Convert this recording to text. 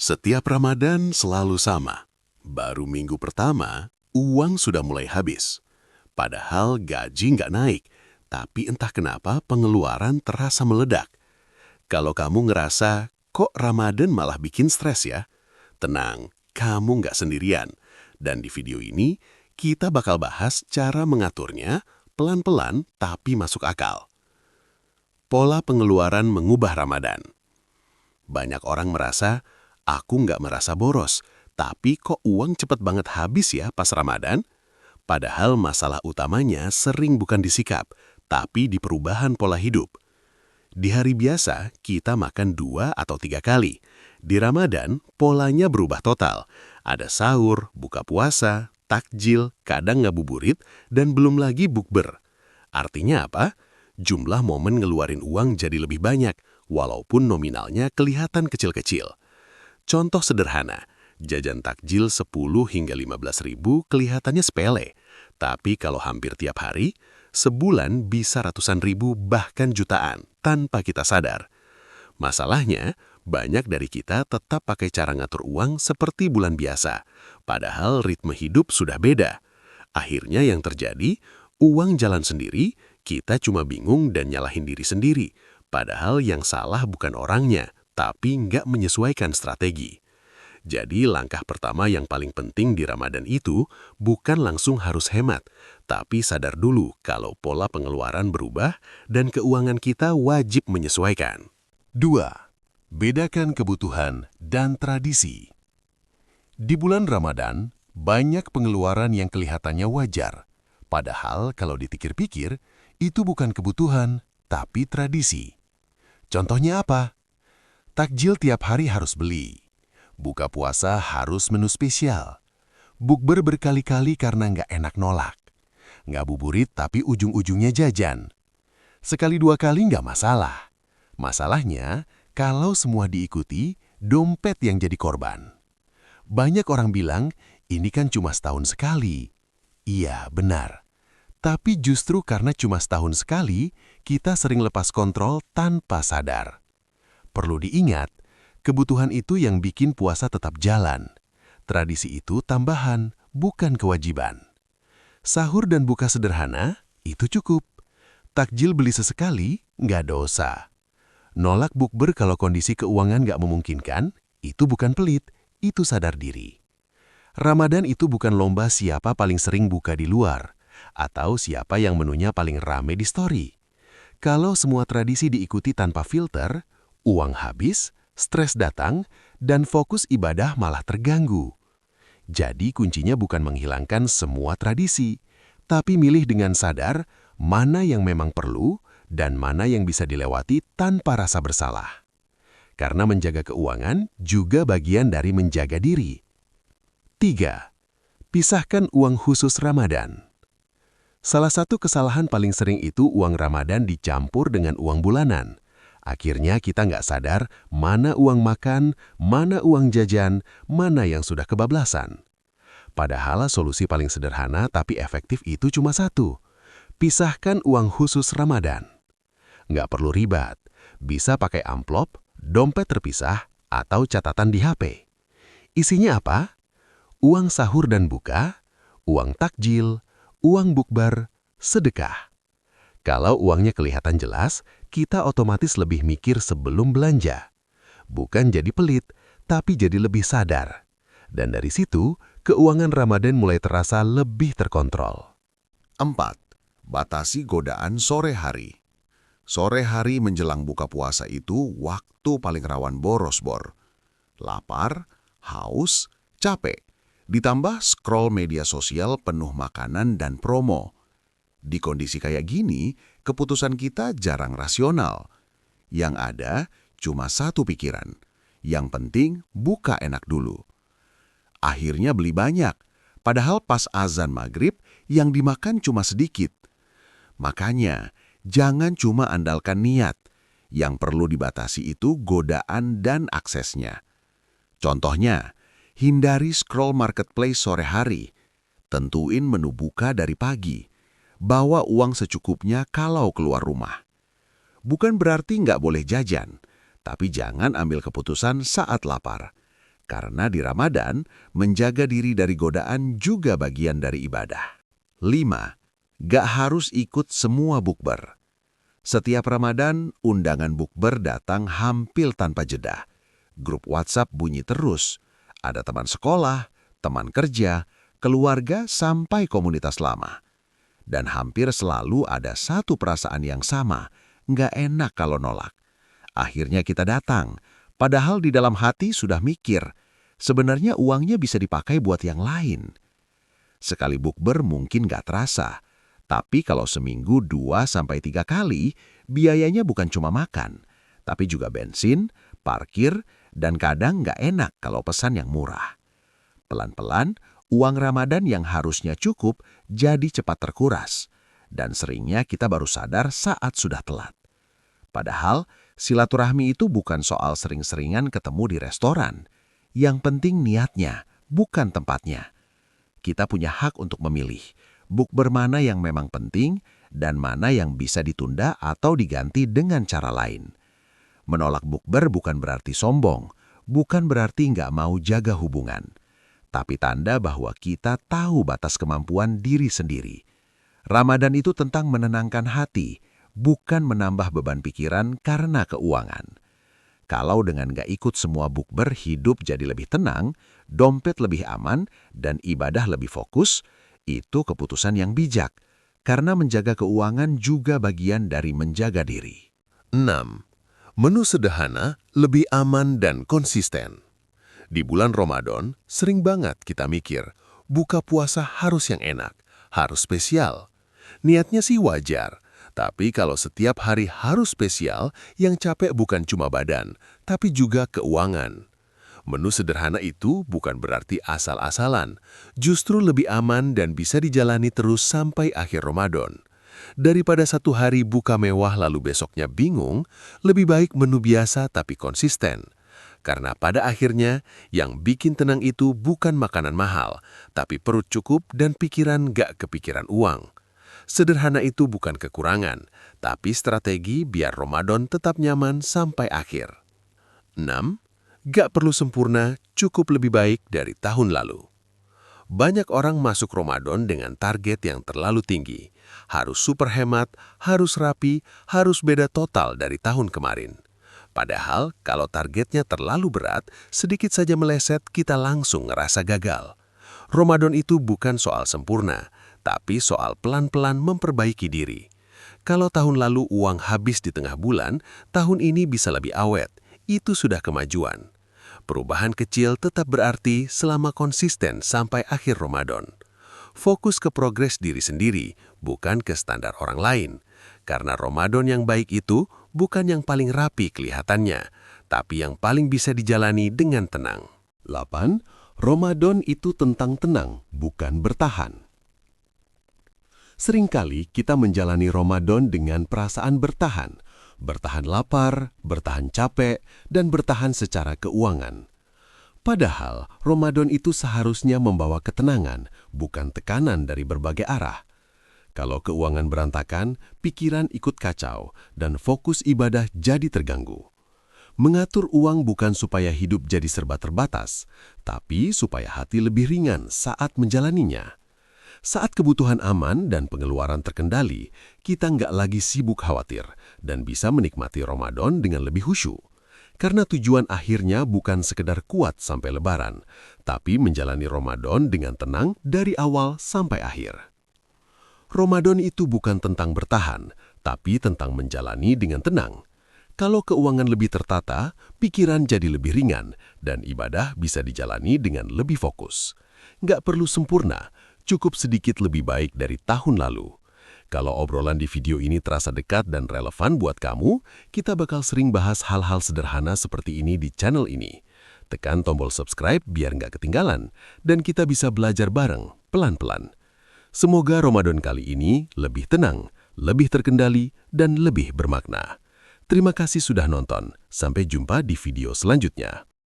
Setiap Ramadan selalu sama. Baru minggu pertama, uang sudah mulai habis. Padahal gaji nggak naik, tapi entah kenapa pengeluaran terasa meledak. Kalau kamu ngerasa, kok Ramadan malah bikin stres ya? Tenang, kamu nggak sendirian. Dan di video ini, kita bakal bahas cara mengaturnya pelan-pelan tapi masuk akal. Pola pengeluaran mengubah Ramadan. Banyak orang merasa, aku nggak merasa boros, tapi kok uang cepet banget habis ya pas Ramadan? Padahal masalah utamanya sering bukan di sikap, tapi di perubahan pola hidup. Di hari biasa, kita makan 2 atau 3 kali. Di Ramadan, polanya berubah total. Ada sahur, buka puasa, takjil, kadang ngabuburit, dan belum lagi bukber. Artinya apa? Jumlah momen ngeluarin uang jadi lebih banyak, walaupun nominalnya kelihatan kecil-kecil. Contoh sederhana, jajan takjil 10 hingga 15 ribu kelihatannya sepele. Tapi kalau hampir tiap hari, sebulan bisa ratusan ribu bahkan jutaan tanpa kita sadar. Masalahnya, banyak dari kita tetap pakai cara ngatur uang seperti bulan biasa. Padahal ritme hidup sudah beda. Akhirnya yang terjadi, uang jalan sendiri, kita cuma bingung dan nyalahin diri sendiri. Padahal yang salah bukan orangnya, tapi nggak menyesuaikan strategi. Jadi langkah pertama yang paling penting di Ramadan itu bukan langsung harus hemat, tapi sadar dulu kalau pola pengeluaran berubah dan keuangan kita wajib menyesuaikan. 2. Bedakan kebutuhan dan tradisi. Di bulan Ramadan, banyak pengeluaran yang kelihatannya wajar. Padahal kalau dipikir-pikir, itu bukan kebutuhan, tapi tradisi. Contohnya apa? Takjil tiap hari harus beli. Buka puasa harus menu spesial. Bukber berkali-kali karena nggak enak nolak. Ngabuburit tapi ujung-ujungnya jajan. Sekali 2 kali nggak masalah. Masalahnya, kalau semua diikuti, dompet yang jadi korban. Banyak orang bilang, ini kan cuma setahun sekali. Iya, benar. Tapi justru karena cuma setahun sekali, kita sering lepas kontrol tanpa sadar. Perlu diingat, kebutuhan itu yang bikin puasa tetap jalan. Tradisi itu tambahan, bukan kewajiban. Sahur dan buka sederhana, itu cukup. Takjil beli sesekali, nggak dosa. Nolak bukber kalau kondisi keuangan nggak memungkinkan, itu bukan pelit, itu sadar diri. Ramadan itu bukan lomba siapa paling sering buka di luar, atau siapa yang menunya paling rame di story. Kalau semua tradisi diikuti tanpa filter, uang habis, stres datang, dan fokus ibadah malah terganggu. Jadi kuncinya bukan menghilangkan semua tradisi, tapi milih dengan sadar mana yang memang perlu dan mana yang bisa dilewati tanpa rasa bersalah. Karena menjaga keuangan juga bagian dari menjaga diri. 3. Pisahkan uang khusus Ramadan. Salah satu kesalahan paling sering itu uang Ramadan dicampur dengan uang bulanan. Akhirnya kita nggak sadar mana uang makan, mana uang jajan, mana yang sudah kebablasan. Padahal solusi paling sederhana tapi efektif itu cuma satu. Pisahkan uang khusus Ramadan. Nggak perlu ribet, bisa pakai amplop, dompet terpisah, atau catatan di HP. Isinya apa? Uang sahur dan buka, uang takjil, uang bukber, sedekah. Kalau uangnya kelihatan jelas, kita otomatis lebih mikir sebelum belanja. Bukan jadi pelit, tapi jadi lebih sadar. Dan dari situ, keuangan Ramadan mulai terasa lebih terkontrol. 4. Batasi godaan sore hari. Sore hari menjelang buka puasa itu waktu paling rawan boros bor. Lapar, haus, capek. Ditambah scroll media sosial penuh makanan dan promo. Di kondisi kayak gini, keputusan kita jarang rasional. Yang ada cuma satu pikiran. Yang penting buka enak dulu. Akhirnya beli banyak, padahal pas azan maghrib yang dimakan cuma sedikit. Makanya, jangan cuma andalkan niat. Yang perlu dibatasi itu godaan dan aksesnya. Contohnya, hindari scroll marketplace sore hari. Tentuin menu buka dari pagi. Bawa uang secukupnya kalau keluar rumah. Bukan berarti nggak boleh jajan, tapi jangan ambil keputusan saat lapar. Karena di Ramadan, menjaga diri dari godaan juga bagian dari ibadah. 5. Gak harus ikut semua bukber. Setiap Ramadan, undangan bukber datang hampir tanpa jeda. Grup WhatsApp bunyi terus. Ada teman sekolah, teman kerja, keluarga, sampai komunitas lama. Dan hampir selalu ada satu perasaan yang sama, nggak enak kalau nolak. Akhirnya kita datang, padahal di dalam hati sudah mikir, sebenarnya uangnya bisa dipakai buat yang lain. Sekali bukber mungkin nggak terasa, tapi kalau seminggu 2-3 kali, biayanya bukan cuma makan, tapi juga bensin, parkir, dan kadang nggak enak kalau pesan yang murah. Pelan-pelan, uang Ramadan yang harusnya cukup jadi cepat terkuras, dan seringnya kita baru sadar saat sudah telat. Padahal, silaturahmi itu bukan soal sering-seringan ketemu di restoran. Yang penting niatnya, bukan tempatnya. Kita punya hak untuk memilih bukber mana yang memang penting dan mana yang bisa ditunda atau diganti dengan cara lain. Menolak bukber bukan berarti sombong, bukan berarti nggak mau jaga hubungan. Tapi tanda bahwa kita tahu batas kemampuan diri sendiri. Ramadan itu tentang menenangkan hati, bukan menambah beban pikiran karena keuangan. Kalau dengan gak ikut semua bukber hidup jadi lebih tenang, dompet lebih aman, dan ibadah lebih fokus, itu keputusan yang bijak. Karena menjaga keuangan juga bagian dari menjaga diri. 6. Menu sederhana, lebih aman dan konsisten. Di bulan Ramadan, sering banget kita mikir, buka puasa harus yang enak, harus spesial. Niatnya sih wajar, tapi kalau setiap hari harus spesial, yang capek bukan cuma badan, tapi juga keuangan. Menu sederhana itu bukan berarti asal-asalan, justru lebih aman dan bisa dijalani terus sampai akhir Ramadan. Daripada satu hari buka mewah lalu besoknya bingung, lebih baik menu biasa tapi konsisten. Karena pada akhirnya, yang bikin tenang itu bukan makanan mahal, tapi perut cukup dan pikiran gak kepikiran uang. Sederhana itu bukan kekurangan, tapi strategi biar Ramadan tetap nyaman sampai akhir. 6. Gak perlu sempurna, cukup lebih baik dari tahun lalu. Banyak orang masuk Ramadan dengan target yang terlalu tinggi. Harus super hemat, harus rapi, harus beda total dari tahun kemarin. Padahal kalau targetnya terlalu berat, sedikit saja meleset kita langsung ngerasa gagal. Ramadan itu bukan soal sempurna, tapi soal pelan-pelan memperbaiki diri. Kalau tahun lalu uang habis di tengah bulan, tahun ini bisa lebih awet. Itu sudah kemajuan. Perubahan kecil tetap berarti selama konsisten sampai akhir Ramadan. Fokus ke progres diri sendiri, bukan ke standar orang lain. Karena Ramadan yang baik itu bukan yang paling rapi kelihatannya, tapi yang paling bisa dijalani dengan tenang. 8. Ramadan itu tentang tenang, bukan bertahan. Seringkali kita menjalani Ramadan dengan perasaan bertahan. Bertahan lapar, bertahan capek, dan bertahan secara keuangan. Padahal, Ramadan itu seharusnya membawa ketenangan, bukan tekanan dari berbagai arah. Kalau keuangan berantakan, pikiran ikut kacau, dan fokus ibadah jadi terganggu. Mengatur uang bukan supaya hidup jadi serba terbatas, tapi supaya hati lebih ringan saat menjalaninya. Saat kebutuhan aman dan pengeluaran terkendali, kita nggak lagi sibuk khawatir dan bisa menikmati Ramadan dengan lebih khusyuk. Karena tujuan akhirnya bukan sekedar kuat sampai Lebaran, tapi menjalani Ramadan dengan tenang dari awal sampai akhir. Ramadan itu bukan tentang bertahan, tapi tentang menjalani dengan tenang. Kalau keuangan lebih tertata, pikiran jadi lebih ringan, dan ibadah bisa dijalani dengan lebih fokus. Nggak perlu sempurna, cukup sedikit lebih baik dari tahun lalu. Kalau obrolan di video ini terasa dekat dan relevan buat kamu, kita bakal sering bahas hal-hal sederhana seperti ini di channel ini. Tekan tombol subscribe biar nggak ketinggalan, dan kita bisa belajar bareng, pelan-pelan. Semoga Ramadan kali ini lebih tenang, lebih terkendali, dan lebih bermakna. Terima kasih sudah nonton. Sampai jumpa di video selanjutnya.